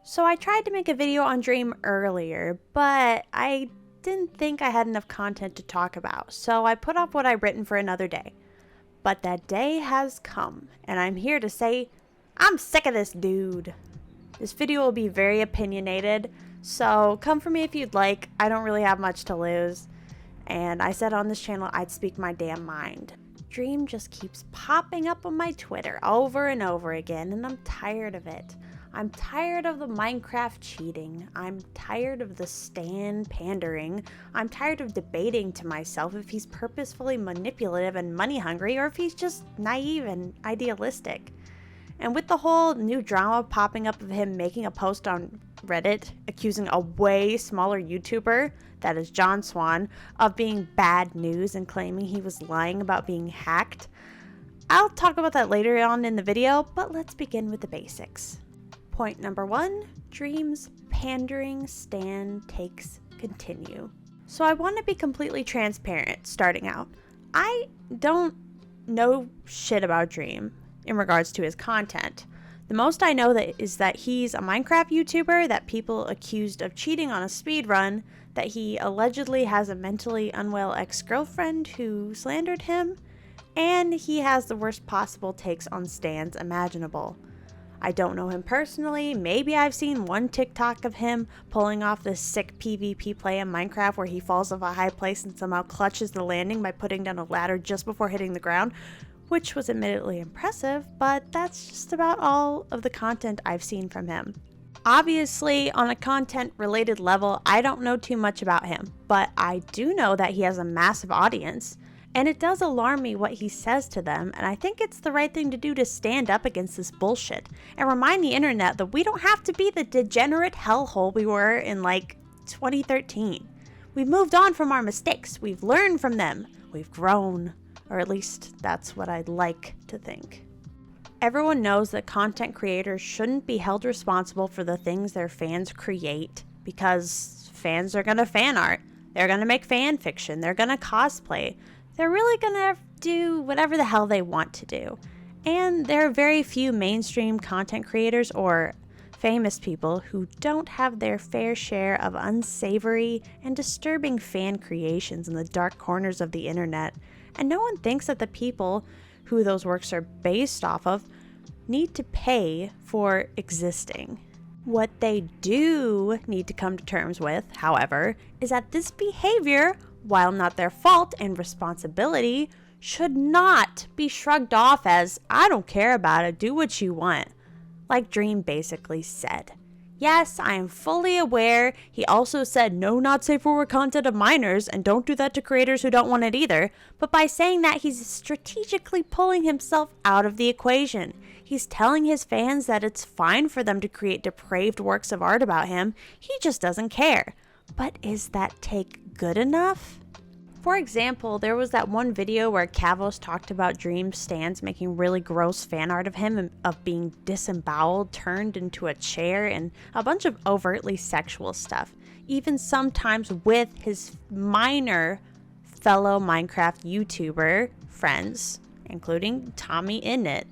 So I tried to make a video on Dream earlier, but I didn't think I had enough content to talk about, so I put off what I'd written for another day. But that day has come, and I'm here to say, I'm sick of this dude. This video will be very opinionated, so come for me if you'd like. I don't really have much to lose. And I said on this channel I'd speak my damn mind. Dream just keeps popping up on my Twitter over and over again, and I'm tired of it. I'm tired of the Minecraft cheating. I'm tired of the Stan pandering. I'm tired of debating to myself if he's purposefully manipulative and money hungry or if he's just naive and idealistic. And with the whole new drama popping up of him making a post on Reddit accusing a way smaller YouTuber, that is John Swan, of being bad news and claiming he was lying about being hacked, I'll talk about that later on in the video, but let's begin with the basics. Point number 1, Dream's pandering Stan takes continue. So I want to be completely transparent starting out. I don't know shit about Dream in regards to his content. The most I know is that he's a Minecraft YouTuber that people accused of cheating on a speedrun, that he allegedly has a mentally unwell ex-girlfriend who slandered him, and he has the worst possible takes on stans imaginable. I don't know him personally. Maybe I've seen one TikTok of him pulling off this sick PvP play in Minecraft where he falls off a high place and somehow clutches the landing by putting down a ladder just before hitting the ground, which was admittedly impressive, but that's just about all of the content I've seen from him. Obviously, on a content-related level, I don't know too much about him, but I do know that he has a massive audience, and it does alarm me what he says to them, and I think it's the right thing to do to stand up against this bullshit and remind the internet that we don't have to be the degenerate hellhole we were in, 2013. We've moved on from our mistakes, we've learned from them, we've grown. Or at least that's what I'd like to think. Everyone knows that content creators shouldn't be held responsible for the things their fans create because fans are gonna fan art, they're gonna make fan fiction, they're gonna cosplay, they're really gonna do whatever the hell they want to do. And there are very few mainstream content creators or famous people who don't have their fair share of unsavory and disturbing fan creations in the dark corners of the internet. And no one thinks that the people who those works are based off of need to pay for existing. What they do need to come to terms with, however, is that this behavior, while not their fault and responsibility, should not be shrugged off as, I don't care about it, do what you want, like Dream basically said. Yes, I am fully aware he also said no, not safe for work content of minors, and don't do that to creators who don't want it either, but by saying that he's strategically pulling himself out of the equation. He's telling his fans that it's fine for them to create depraved works of art about him, he just doesn't care. But is that take good enough? For example, there was that one video where Kavos talked about Dream stans making really gross fan art of him and of being disemboweled, turned into a chair, and a bunch of overtly sexual stuff, even sometimes with his minor fellow Minecraft YouTuber friends, including Tommy Innit.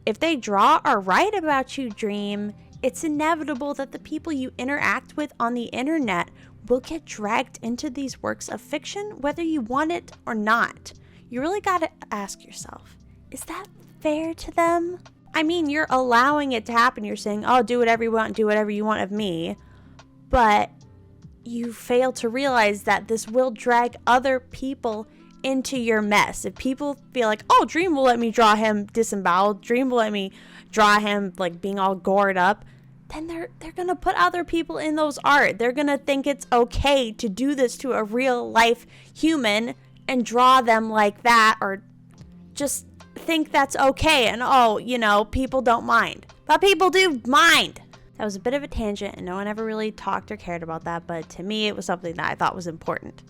If they draw or write about you, Dream, it's inevitable that the people you interact with on the internet will get dragged into these works of fiction, whether you want it or not. You really gotta ask yourself, is that fair to them? I mean, you're allowing it to happen. You're saying, oh, do whatever you want, do whatever you want of me. But you fail to realize that this will drag other people into your mess. If people feel like, oh, Dream will let me draw him disemboweled, Dream will let me draw him being all gored up, then they're gonna put other people in those art. They're gonna think it's okay to do this to a real life human and draw them like that, or just think that's okay and people don't mind. But people do mind. That was a bit of a tangent and no one ever really talked or cared about that, but to me it was something that I thought was important.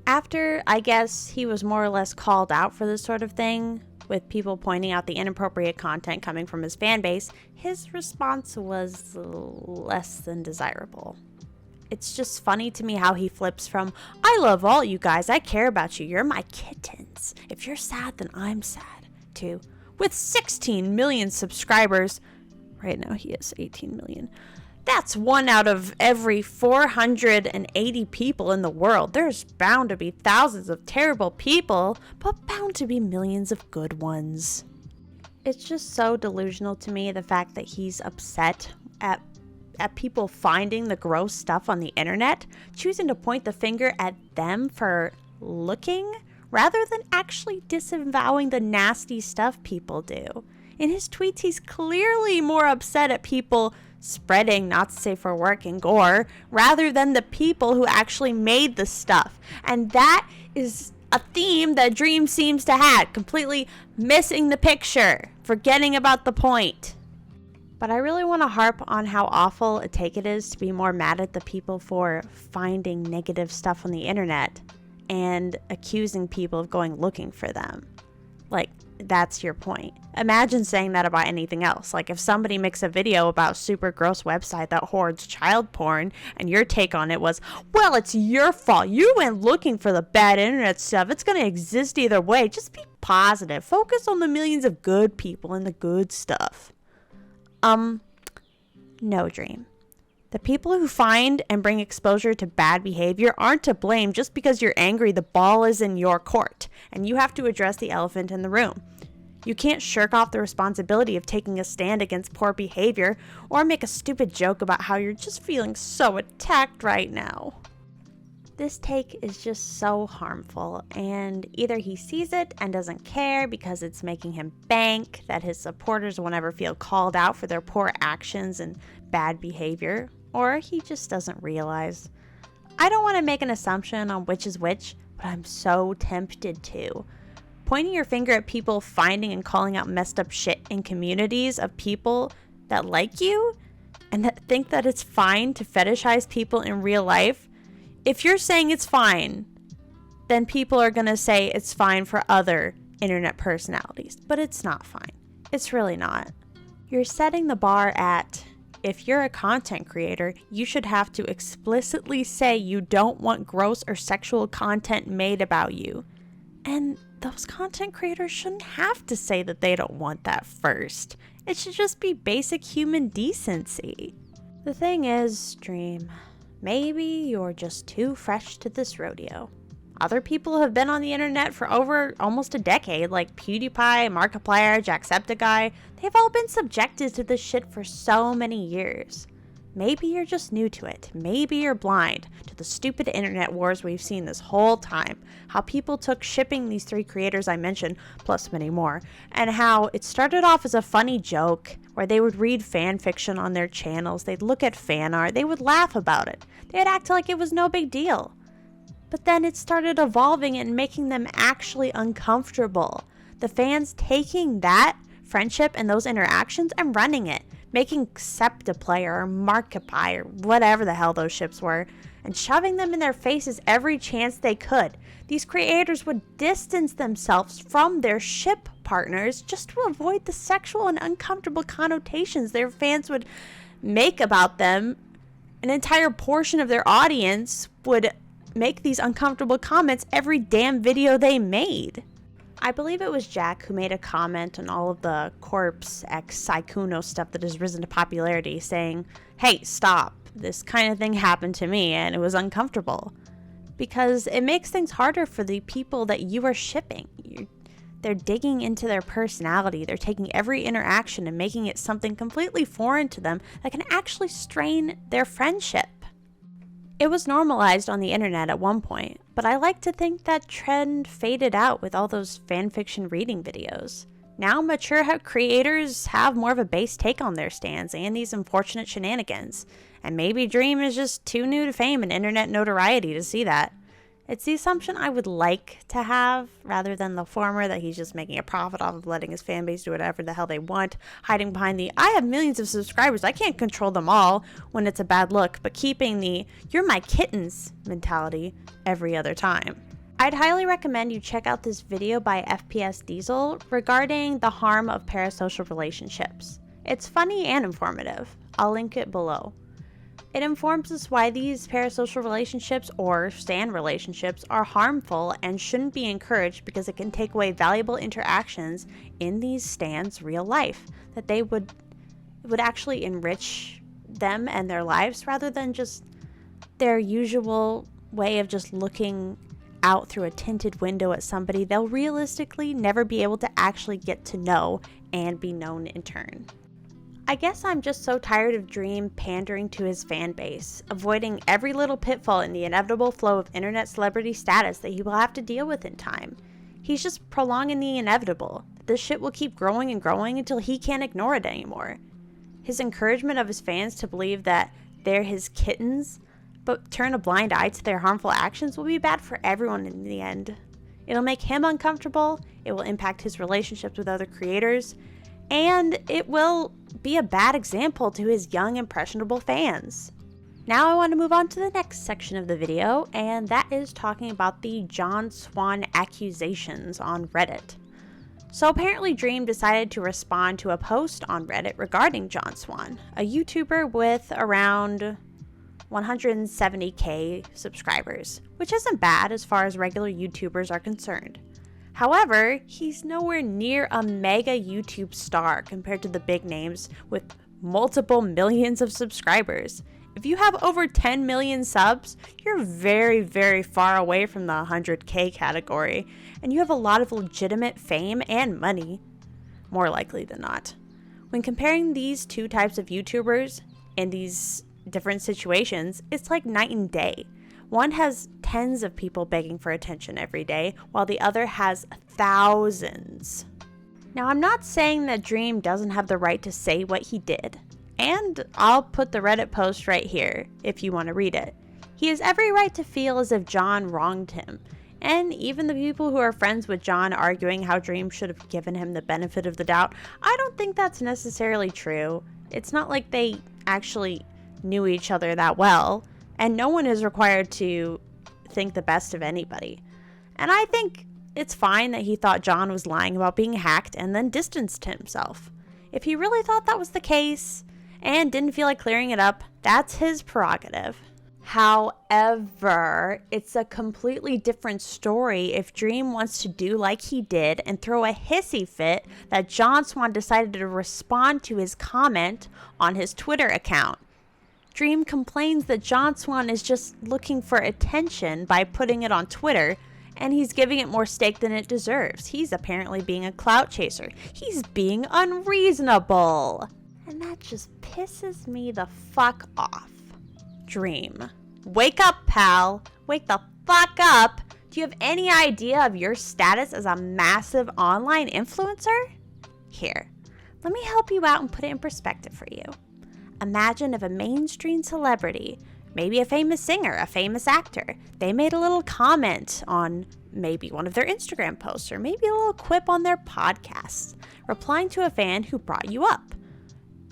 After, I guess, he was more or less called out for this sort of thing, with people pointing out the inappropriate content coming from his fan base, his response was less than desirable. It's just funny to me how he flips from, I love all you guys, I care about you, you're my kittens, if you're sad then I'm sad, to, with 16 million subscribers, right now he has 18 million, That's 1 out of every 480 people in the world. There's bound to be thousands of terrible people, but bound to be millions of good ones. It's just so delusional to me, the fact that he's upset at people finding the gross stuff on the internet, choosing to point the finger at them for looking, rather than actually disavowing the nasty stuff people do. In his tweets, he's clearly more upset at people spreading not safe for work and gore, rather than the people who actually made the stuff. And that is a theme that Dream seems to have, completely missing the picture, forgetting about the point. But I really want to harp on how awful a take it is to be more mad at the people for finding negative stuff on the internet and accusing people of going looking for them. Like, that's your point. Imagine saying that about anything else. Like, if somebody makes a video about a super gross website that hoards child porn, and your take on it was, well, it's your fault. You went looking for the bad internet stuff. It's going to exist either way. Just be positive. Focus on the millions of good people and the good stuff. No, Dream. The people who find and bring exposure to bad behavior aren't to blame just because you're angry. The ball is in your court, and you have to address the elephant in the room. You can't shirk off the responsibility of taking a stand against poor behavior or make a stupid joke about how you're just feeling so attacked right now. This take is just so harmful, and either he sees it and doesn't care because it's making him bank that his supporters won't ever feel called out for their poor actions and bad behavior, or he just doesn't realize. I don't want to make an assumption on which is which, but I'm so tempted to. Pointing your finger at people finding and calling out messed up shit in communities of people that like you and that think that it's fine to fetishize people in real life. If you're saying it's fine, then people are going to say it's fine for other internet personalities, but it's not fine. It's really not. You're setting the bar at, if you're a content creator, you should have to explicitly say you don't want gross or sexual content made about you. And those content creators shouldn't have to say that they don't want that first. It should just be basic human decency. The thing is, Dream, maybe you're just too fresh to this rodeo. Other people have been on the internet for over almost a decade, like PewDiePie, Markiplier, Jacksepticeye. They've all been subjected to this shit for so many years. Maybe you're just new to it. Maybe you're blind to the stupid internet wars we've seen this whole time. How people took shipping these 3 creators I mentioned, plus many more, and how it started off as a funny joke where they would read fan fiction on their channels, they'd look at fan art, they would laugh about it, they'd act like it was no big deal. But then it started evolving and making them actually uncomfortable. The fans taking that friendship and those interactions and running it, making Septiplay or Markiplier or whatever the hell those ships were, and shoving them in their faces every chance they could. These creators would distance themselves from their ship partners just to avoid the sexual and uncomfortable connotations their fans would make about them. An entire portion of their audience would make these uncomfortable comments every damn video they made. I believe it was Jack who made a comment on all of the Corpse X Saikuno stuff that has risen to popularity, saying, hey, stop, this kind of thing happened to me and it was uncomfortable. Because it makes things harder for the people that you are shipping. They're digging into their personality, they're taking every interaction and making it something completely foreign to them that can actually strain their friendship. It was normalized on the internet at one point, but I like to think that trend faded out with all those fanfiction reading videos. Now mature creators have more of a base take on their stands and these unfortunate shenanigans, and maybe Dream is just too new to fame and internet notoriety to see that. It's the assumption I would like to have, rather than the former that he's just making a profit off of letting his fan base do whatever the hell they want, hiding behind the, I have millions of subscribers, I can't control them all, when it's a bad look, but keeping the, you're my kittens mentality every other time. I'd highly recommend you check out this video by FPS Diesel regarding the harm of parasocial relationships. It's funny and informative. I'll link it below. It informs us why these parasocial relationships or stan relationships are harmful and shouldn't be encouraged because it can take away valuable interactions in these stans' real life that they would actually enrich them and their lives rather than just their usual way of just looking out through a tinted window at somebody they'll realistically never be able to actually get to know and be known in turn. I guess I'm just so tired of Dream pandering to his fan base, avoiding every little pitfall in the inevitable flow of internet celebrity status that he will have to deal with in time. He's just prolonging the inevitable. This shit will keep growing and growing until he can't ignore it anymore. His encouragement of his fans to believe that they're his kittens, but turn a blind eye to their harmful actions will be bad for everyone in the end. It'll make him uncomfortable, it will impact his relationships with other creators, and it will be a bad example to his young, impressionable fans. Now I want to move on to the next section of the video, and that is talking about the John Swan accusations on Reddit. So apparently Dream decided to respond to a post on Reddit regarding John Swan, a YouTuber with around 170k subscribers, which isn't bad as far as regular YouTubers are concerned. However, he's nowhere near a mega YouTube star compared to the big names with multiple millions of subscribers. If you have over 10 million subs, you're very, very far away from the 100k category, and you have a lot of legitimate fame and money, more likely than not. When comparing these two types of YouTubers in these different situations, it's like night and day. One has tens of people begging for attention every day, while the other has thousands. Now, I'm not saying that Dream doesn't have the right to say what he did, and I'll put the Reddit post right here if you want to read it. He has every right to feel as if John wronged him, and even the people who are friends with John arguing how Dream should have given him the benefit of the doubt, I don't think that's necessarily true. It's not like they actually knew each other that well, and no one is required to think the best of anybody. And I think it's fine that he thought John was lying about being hacked and then distanced himself. If he really thought that was the case and didn't feel like clearing it up, that's his prerogative. However, it's a completely different story if Dream wants to do like he did and throw a hissy fit that John Swan decided to respond to his comment on his Twitter account. Dream complains that John Swan is just looking for attention by putting it on Twitter, and he's giving it more stake than it deserves. He's apparently being a clout chaser. He's being unreasonable. And that just pisses me the fuck off. Dream, wake up, pal. Wake the fuck up. Do you have any idea of your status as a massive online influencer? Here, let me help you out and put it in perspective for you. Imagine if a mainstream celebrity, maybe a famous singer, a famous actor, they made a little comment on maybe one of their Instagram posts or maybe a little quip on their podcast, replying to a fan who brought you up.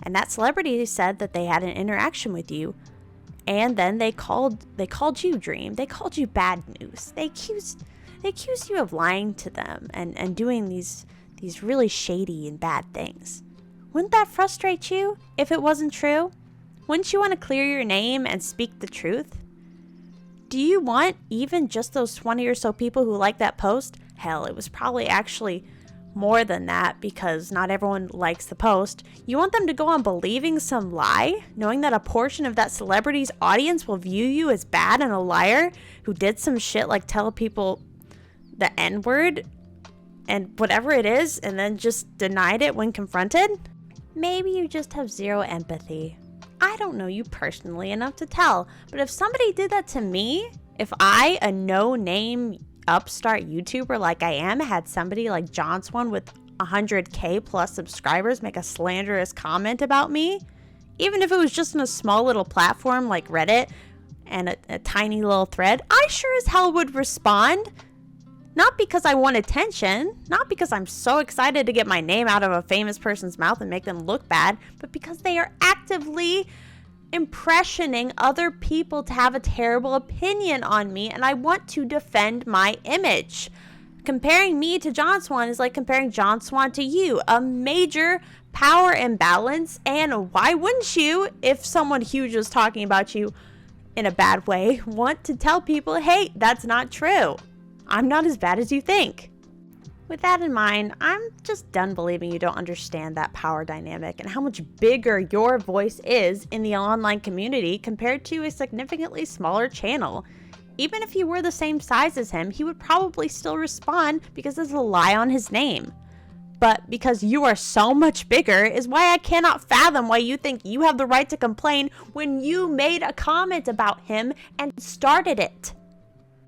And that celebrity said that they had an interaction with you, and then they called you Dream. They called you bad news. They accused you of lying to them and doing these really shady and bad things. Wouldn't that frustrate you if it wasn't true? Wouldn't you want to clear your name and speak the truth? Do you want even just those 20 or so people who liked that post? Hell, it was probably actually more than that because not everyone likes the post. You want them to go on believing some lie, knowing that a portion of that celebrity's audience will view you as bad and a liar who did some shit like tell people the N-word and whatever it is and then just denied it when confronted? Maybe you just have zero empathy. I don't know you personally enough to tell, but if somebody did that to me, if I, a no-name upstart YouTuber like I am, had somebody like John Swan with 100k plus subscribers make a slanderous comment about me, even if it was just in a small little platform like Reddit and a tiny little thread, I sure as hell would respond. Not because I want attention, not because I'm so excited to get my name out of a famous person's mouth and make them look bad, but because they are actively impressioning other people to have a terrible opinion on me, and I want to defend my image. Comparing me to John Swan is like comparing John Swan to you, a major power imbalance, and why wouldn't you, if someone huge was talking about you in a bad way, want to tell people, hey, that's not true. I'm not as bad as you think. With that in mind, I'm just done believing you don't understand that power dynamic and how much bigger your voice is in the online community compared to a significantly smaller channel. Even if you were the same size as him, he would probably still respond because there's a lie on his name. But because you are so much bigger is why I cannot fathom why you think you have the right to complain when you made a comment about him and started it.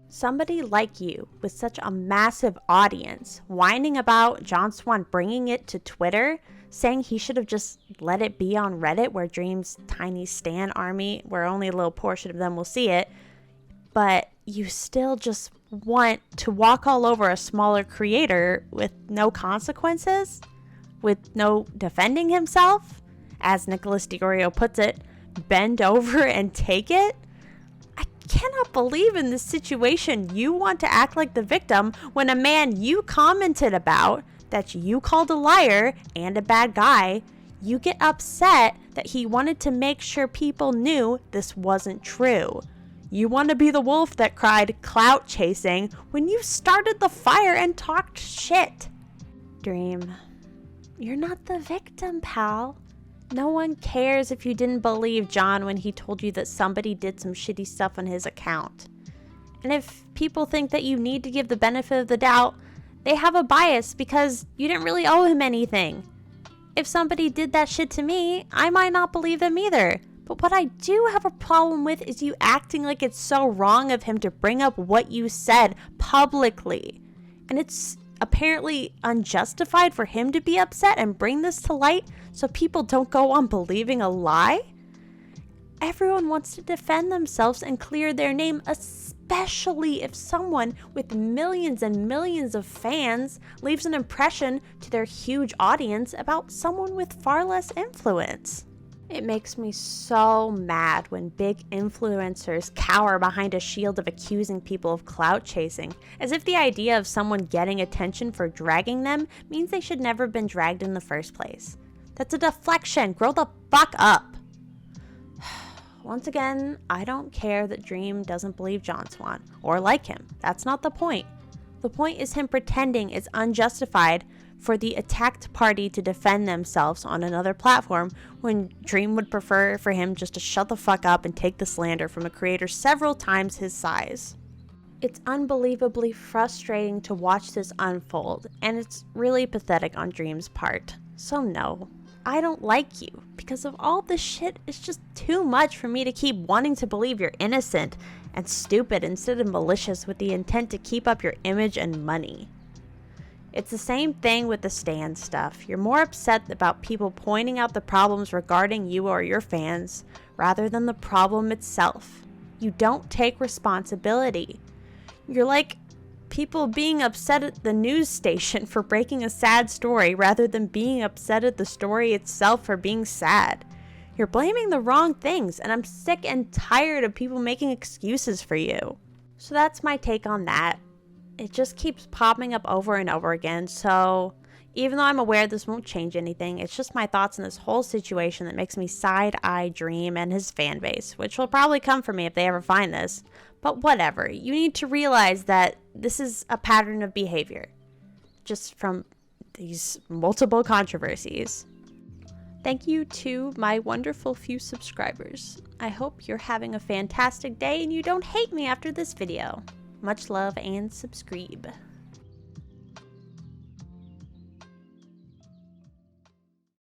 Somebody like you with such a massive audience whining about John Swan bringing it to Twitter, saying he should have just let it be on Reddit where Dream's tiny stan army, where only a little portion of them will see it, but you still just want to walk all over a smaller creator with no consequences, with no defending himself, as Nicholas DiGorio puts it, bend over and take it. I cannot believe in this situation you want to act like the victim when a man you commented about, that you called a liar and a bad guy, you get upset that he wanted to make sure people knew this wasn't true. You want to be the wolf that cried clout chasing when you started the fire and talked shit. Dream, you're not the victim, pal. No one cares if you didn't believe John when he told you that somebody did some shitty stuff on his account. And if people think that you need to give the benefit of the doubt, they have a bias because you didn't really owe him anything. If somebody did that shit to me, I might not believe them either. But what I do have a problem with is you acting like it's so wrong of him to bring up what you said publicly. And it's apparently unjustified for him to be upset and bring this to light so people don't go on believing a lie? Everyone wants to defend themselves and clear their name, especially if someone with millions and millions of fans leaves an impression to their huge audience about someone with far less influence. It makes me so mad when big influencers cower behind a shield of accusing people of clout chasing, as if the idea of someone getting attention for dragging them means they should never have been dragged in the first place. That's a deflection. Grow the fuck up. Once again, I don't care that Dream doesn't believe John Swan or like him. That's not the point. The point is him pretending it's unjustified for the attacked party to defend themselves on another platform when Dream would prefer for him just to shut the fuck up and take the slander from a creator several times his size. It's unbelievably frustrating to watch this unfold, and it's really pathetic on Dream's part. So no, I don't like you. Because of all this shit, it's just too much for me to keep wanting to believe you're innocent and stupid instead of malicious with the intent to keep up your image and money. It's the same thing with the stan stuff. You're more upset about people pointing out the problems regarding you or your fans rather than the problem itself. You don't take responsibility. You're like people being upset at the news station for breaking a sad story rather than being upset at the story itself for being sad. You're blaming the wrong things, and I'm sick and tired of people making excuses for you. So that's my take on that. It just keeps popping up over and over again, so even though I'm aware this won't change anything, it's just my thoughts on this whole situation that makes me side-eye Dream and his fan base, which will probably come for me if they ever find this. But whatever, you need to realize that this is a pattern of behavior, just from these multiple controversies. Thank you to my wonderful few subscribers. I hope you're having a fantastic day and you don't hate me after this video. Much love and subscribe.